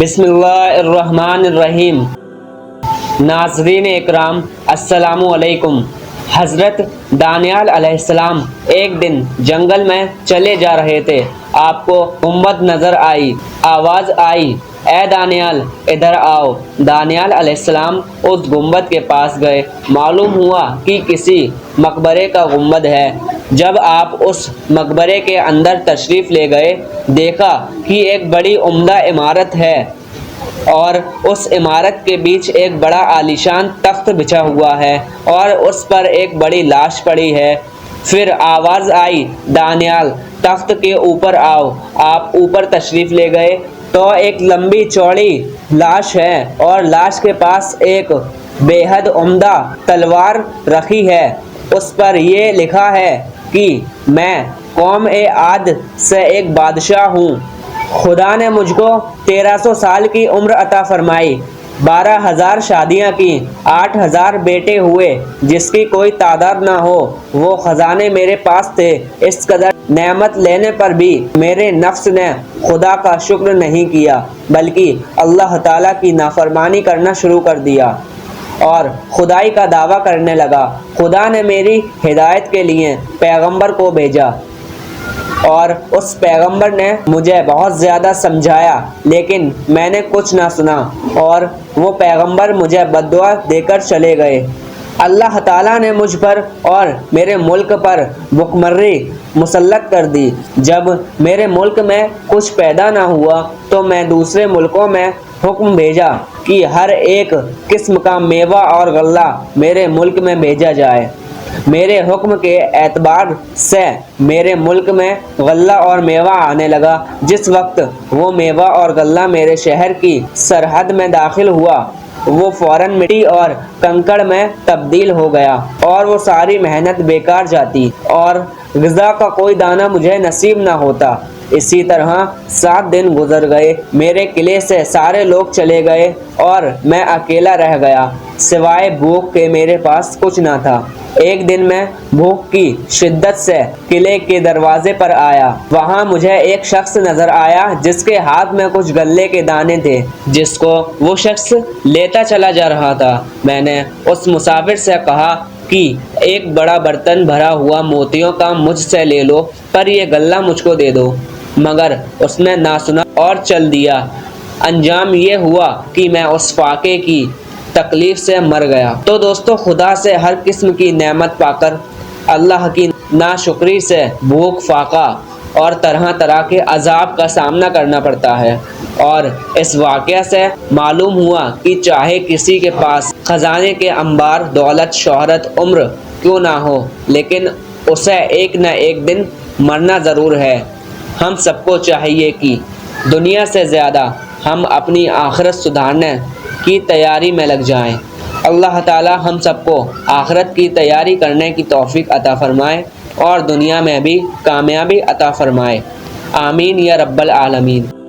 بسم اللہ الرحمن الرحیم۔ ناظرین اکرام السلام علیکم۔ حضرت دانیال علیہ السلام ایک دن جنگل میں چلے جا رہے تھے۔ آپ کو گنبد نظر آئی، آواز آئی، اے دانیال ادھر آؤ۔ دانیال علیہ السلام اس گنبد کے پاس گئے۔ معلوم ہوا کہ کسی مقبرے کا گنبد ہے۔ جب آپ اس مقبرے کے اندر تشریف لے گئے، دیکھا کہ ایک بڑی عمدہ عمارت ہے اور اس عمارت کے بیچ ایک بڑا عالیشان تخت بچھا ہوا ہے اور اس پر ایک بڑی لاش پڑی ہے۔ پھر آواز آئی، دانیال تخت کے اوپر آؤ۔ آپ اوپر تشریف لے گئے تو ایک لمبی چوڑی لاش ہے اور لاش کے پاس ایک بے حد عمدہ تلوار رکھی ہے۔ اس پر یہ لکھا ہے کہ میں قوم عاد سے ایک بادشاہ ہوں۔ خدا نے مجھ کو 1300 سال کی عمر عطا فرمائی، 12,000 شادیاں کی، 8,000 بیٹے ہوئے جس کی کوئی تعداد نہ ہو۔ وہ خزانے میرے پاس تھے۔ اس قدر نعمت لینے پر بھی میرے نفس نے خدا کا شکر نہیں کیا بلکہ اللہ تعالیٰ کی نافرمانی کرنا شروع کر دیا اور خدائی کا دعویٰ کرنے لگا۔ خدا نے میری ہدایت کے لیے پیغمبر کو بھیجا اور اس پیغمبر نے مجھے بہت زیادہ سمجھایا لیکن میں نے کچھ نہ سنا اور وہ پیغمبر مجھے بددعا دے کر چلے گئے۔ اللہ تعالیٰ نے مجھ پر اور میرے ملک پر بھکمری مسلط کر دی۔ جب میرے ملک میں کچھ پیدا نہ ہوا تو میں دوسرے ملکوں میں حکم بھیجا کہ ہر ایک قسم کا میوہ اور غلہ میرے ملک میں بھیجا جائے۔ میرے حکم کے اعتبار سے میرے ملک میں غلہ اور میوہ آنے لگا۔ جس وقت وہ میوہ اور غلہ میرے شہر کی سرحد میں داخل ہوا، وہ فوراً مٹی اور کنکڑ میں تبدیل ہو گیا اور وہ ساری محنت بیکار جاتی اور غذا کا کوئی دانہ مجھے نصیب نہ ہوتا۔ اسی طرح 7 دن گزر گئے۔ میرے قلعے سے سارے لوگ چلے گئے اور میں اکیلا رہ گیا۔ سوائے بھوک کے میرے پاس کچھ نہ تھا۔ ایک دن میں بھوک کی شدت سے قلعے کے دروازے پر آیا۔ وہاں مجھے ایک شخص نظر آیا جس کے ہاتھ میں کچھ غلے کے دانے تھے جس کو وہ شخص لیتا چلا جا رہا تھا۔ میں نے اس مسافر سے کہا کہ ایک بڑا برتن بھرا ہوا موتیوں کا مجھ سے لے لو، پر یہ غلہ مجھ کو دے دو، مگر اس نے نہ سنا اور چل دیا۔ انجام یہ ہوا کہ میں اس فاقے کی تکلیف سے مر گیا۔ تو دوستو، خدا سے ہر قسم کی نعمت پا کر اللہ کی ناشکری سے بھوک، فاقہ اور طرح طرح کے عذاب کا سامنا کرنا پڑتا ہے۔ اور اس واقعہ سے معلوم ہوا کہ چاہے کسی کے پاس خزانے کے انبار، دولت، شہرت، عمر کیوں نہ ہو، لیکن اسے ایک نہ ایک دن مرنا ضرور ہے۔ ہم سب کو چاہیے کہ دنیا سے زیادہ ہم اپنی آخرت سدھارنے کی تیاری میں لگ جائیں۔ اللہ تعالی ہم سب کو آخرت کی تیاری کرنے کی توفیق عطا فرمائے اور دنیا میں بھی کامیابی عطا فرمائے۔ آمین یا رب العالمین۔